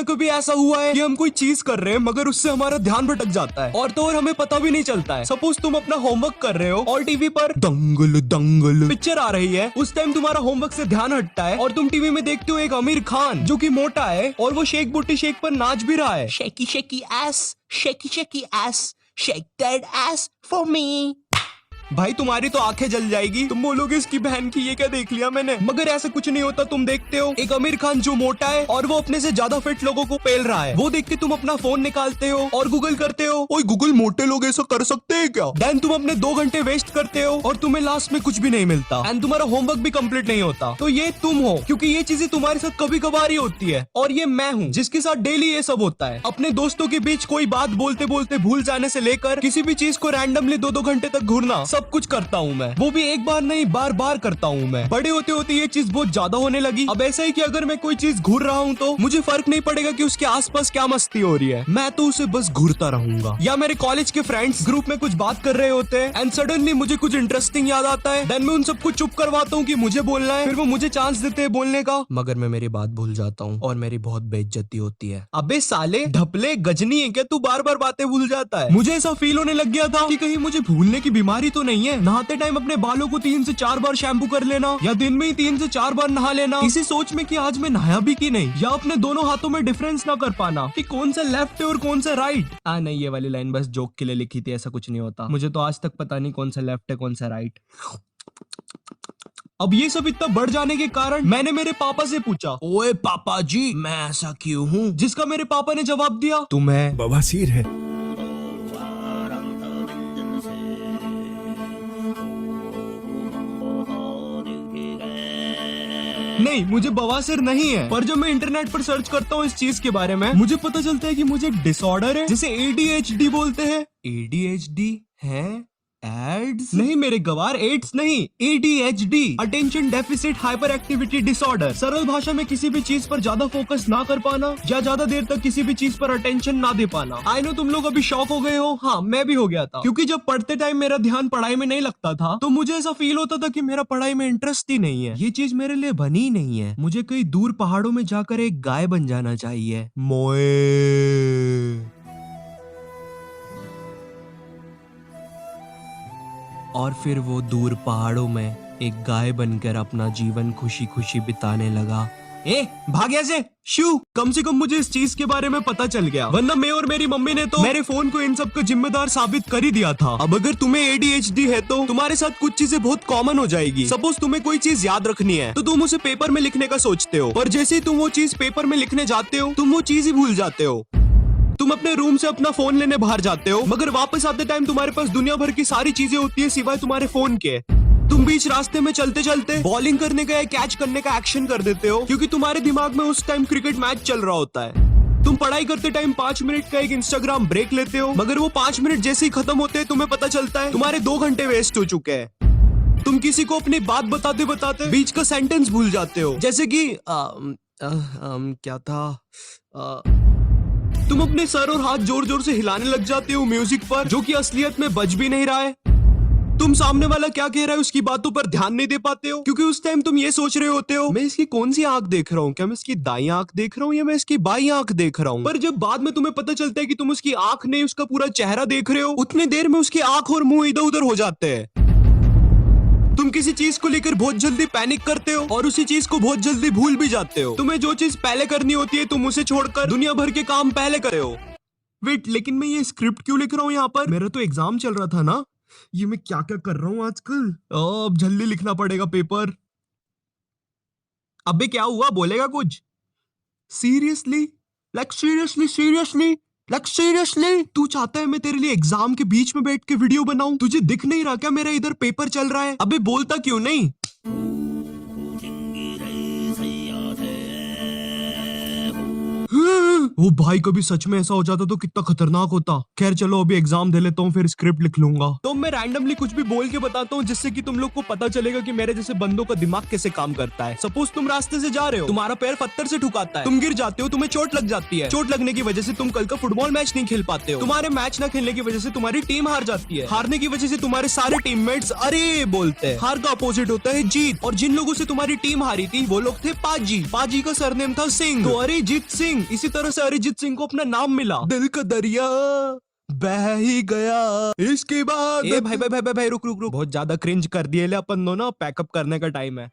ना कभी ऐसा हुआ है कि हम कोई चीज कर रहे हैं मगर उससे हमारा ध्यान भटक जाता है और तो और हमें पता भी नहीं चलता है। सपोज तुम अपना होमवर्क कर रहे हो और टीवी पर दंगल दंगल पिक्चर आ रही है, उस टाइम तुम्हारा होमवर्क से ध्यान हटता है और तुम टीवी में देखते हो एक आमिर खान जो कि मोटा है और वो शेक बुट्टी शेक पर नाच भी रहा है। Shaky, shaky ass, shaky, shaky ass, shake that ass for me. भाई तुम्हारी तो आंखें जल जाएगी, तुम बोलोगे इसकी बहन की ये क्या देख लिया मैंने, मगर ऐसा कुछ नहीं होता। तुम देखते हो एक आमिर खान जो मोटा है और वो अपने से ज्यादा फिट लोगों को पेल रहा है, वो देख के तुम अपना फोन निकालते हो और गूगल करते हो, ओए गूगल मोटे लोग ऐसा कर सकते हैं क्या। देन तुम अपने 2 घंटे वेस्ट करते हो और तुम्हें लास्ट में कुछ भी नहीं मिलता एंड तुम्हारा होमवर्क भी कंप्लीट नहीं होता। तो ये तुम हो, क्योंकि ये चीजें तुम्हारे साथ कभी कभार ही होती है। और ये मैं हूँ जिसके साथ डेली ये सब होता है। अपने दोस्तों के बीच कोई बात बोलते बोलते भूल जाने से लेकर किसी भी चीज को रैंडमली 2-2 घंटे तक घूरना, सब कुछ करता हूँ मैं। वो भी एक बार नहीं, बार बार करता हूँ मैं। बड़े होते होते ये चीज बहुत ज्यादा होने लगी। अब ऐसा है कि अगर मैं कोई चीज घूर रहा हूँ तो मुझे फर्क नहीं पड़ेगा कि उसके आसपास क्या मस्ती हो रही है, मैं तो उसे बस घूरता रहूंगा। या मेरे कॉलेज के फ्रेंड्स ग्रुप में कुछ बात कर रहे होते हैं एंड सडनली मुझे कुछ इंटरेस्टिंग याद आता है, देन मैं उन सबको चुप करवाता हूँ कि मुझे बोलना है, फिर वो मुझे चांस देते हैं बोलने का, मगर मैं मेरी बात भूल जाता हूँ और मेरी बहुत बेइज्जती होती है। अबे साले ढपले गजनी है क्या तू, बार बार बातें भूल जाता है। मुझे ऐसा फील होने लग गया था कि कहीं मुझे भूलने की बीमारी तो नहीं है। नहाते टाइम अपने बालों को 3 से 4 बार शैम्पू कर लेना या दिन में ही 3 से 4 बार नहा लेना, इसी सोच में कि आज मैं नहाया भी कि नहीं, या अपने दोनों हाथों में डिफरेंस ना कर पाना कि कौन सा लेफ्ट है और कौन सा राइट। नहीं, ये वाली लाइन बस जोक के लिए लिखी थी, ऐसा कुछ नहीं होता। मुझे तो आज तक पता नहीं कौन सा लेफ्ट है कौन सा राइट। अब ये सब इतना बढ़ जाने के कारण मैंने मेरे पापा से पूछा, ओए पापा जी मैं ऐसा क्यों हूँ, जिसका मेरे पापा ने जवाब दिया, तुम्हें बवासीर है। नहीं, मुझे बवासीर नहीं है, पर जब मैं इंटरनेट पर सर्च करता हूँ इस चीज के बारे में, मुझे पता चलता है कि मुझे एक डिसऑर्डर है जिसे ADHD बोलते हैं। ADHD है एड्स नहीं मेरे गवार, एड्स नहीं, ADHD attention deficit hyper activity disorder. सरल भाषा में किसी भी चीज पर ज्यादा फोकस ना कर पाना या ज्यादा देर तक किसी भी चीज पर अटेंशन ना दे पाना। आई नो तुम लोग अभी शॉक हो गए हो, हाँ मैं भी हो गया था, क्योंकि जब पढ़ते टाइम मेरा ध्यान पढ़ाई में नहीं लगता था तो मुझे ऐसा फील होता था कि मेरा पढ़ाई में इंटरेस्ट ही नहीं है, ये चीज मेरे लिए बनी ही नहीं है। मुझे कहीं दूर पहाड़ों में जाकर एक गाय बन जाना चाहिए, मोए। और फिर वो दूर पहाड़ों में एक गाय बनकर अपना जीवन खुशी खुशी बिताने लगा। भाग ऐसे शू, कम से कम मुझे इस चीज के बारे में पता चल गया, वरना मैं और मेरी मम्मी ने तो मेरे फोन को इन सब का जिम्मेदार साबित कर ही दिया था। अब अगर तुम्हें ADHD है तो तुम्हारे साथ कुछ चीजें बहुत कॉमन हो जाएगी। सपोज तुम्हें कोई चीज याद रखनी है तो तुम उसे पेपर में लिखने का सोचते हो, पर जैसे ही तुम वो चीज पेपर में लिखने जाते हो तुम वो चीज ही भूल जाते हो। तुम अपने रूम से अपना फोन लेने बाहर जाते हो, मगर वापस आते टाइम तुम्हारे पास दुनिया भर की सारी चीजें होती है सिवाय तुम्हारे फोन के। तुम बीच रास्ते में चलते चलते बॉलिंग करने का या कैच करने का एक्शन कर देते हो, क्योंकि तुम्हारे दिमाग में उस टाइम क्रिकेट मैच चल रहा होता है। तुम पढ़ाई करते टाइम 5 मिनट का एक इंस्टाग्राम ब्रेक लेते हो, मगर वो 5 मिनट जैसे ही खत्म होते हैं तुम्हें पता चलता है तुम्हारे 2 घंटे वेस्ट हो चुके हैं। तुम किसी को अपनी बात बताते बताते बीच का सेंटेंस भूल जाते हो, जैसे कि क्या था। तुम अपने सर और हाथ जोर जोर से हिलाने लग जाते हो म्यूजिक पर, जो कि असलियत में बज भी नहीं रहा है। तुम सामने वाला क्या कह रहा है उसकी बातों पर ध्यान नहीं दे पाते हो, क्योंकि उस टाइम तुम ये सोच रहे होते हो मैं इसकी कौन सी आंख देख रहा हूँ, क्या मैं इसकी दाई आंख देख रहा हूँ या मैं इसकी बाई आंख देख रहा हूँ। पर जब बाद में तुम्हें पता चलता है कि तुम उसकी आंख नहीं उसका पूरा चेहरा देख रहे हो, उतनी देर में उसकी आंख और मुंह इधर उधर हो जाते हैं। तुम किसी चीज को लेकर बहुत जल्दी पैनिक करते हो और उसी चीज को बहुत जल्दी भूल भी जाते हो। तुम्हें जो चीज पहले करनी होती है तुम उसे छोड़कर दुनिया भर के काम पहले करे हो। वेट, लेकिन मैं ये स्क्रिप्ट क्यों लिख रहा हूँ यहाँ पर, मेरा तो एग्जाम चल रहा था ना, ये मैं क्या क्या कर रहा हूँ आजकल। अब जल्दी लिखना पड़ेगा पेपर। अबे क्या हुआ, बोलेगा कुछ? सीरियसली, लाइक सीरियसली तू चाहता है मैं तेरे लिए एग्जाम के बीच में बैठ के वीडियो बनाऊं? तुझे दिख नहीं रहा क्या मेरा इधर पेपर चल रहा है? अबे बोलता क्यों नहीं? ओ भाई, कभी सच में ऐसा हो जाता तो कितना खतरनाक होता। खैर चलो अभी एग्जाम दे लेता हूँ, फिर स्क्रिप्ट लिख लूंगा। तो मैं रैंडमली कुछ भी बोल के बताता हूँ जिससे कि तुम लोग को पता चलेगा कि मेरे जैसे बंदों का दिमाग कैसे काम करता है। सपोज तुम रास्ते से जा रहे हो, तुम्हारा पैर पत्थर से ठुकाता है, तुम गिर जाते हो, तुम्हें चोट लग जाती है। चोट लगने की वजह से तुम कल का फुटबॉल मैच नहीं खेल पाते हो। तुम्हारे मैच ना खेलने की वजह से तुम्हारी टीम हार जाती है। हारने की वजह से तुम्हारे सारे टीममेट्स अरे बोलते हैं। हार का अपोजिट होता है जीत, और जिन लोगों से तुम्हारी टीम हारी थी वो लोग थे पाजी। पाजी का सरनेम था सिंह, तो अरिजीत सिंह। इसी तरह से अरिजीत सिंह को अपना नाम मिला। दिल का दरिया बह ही गया इसके बाद। ए भाई भाई भाई भाई, रुक रुक रुक, बहुत ज्यादा क्रिंज कर दिए ले अपन दोनों। पैकअप करने का टाइम है।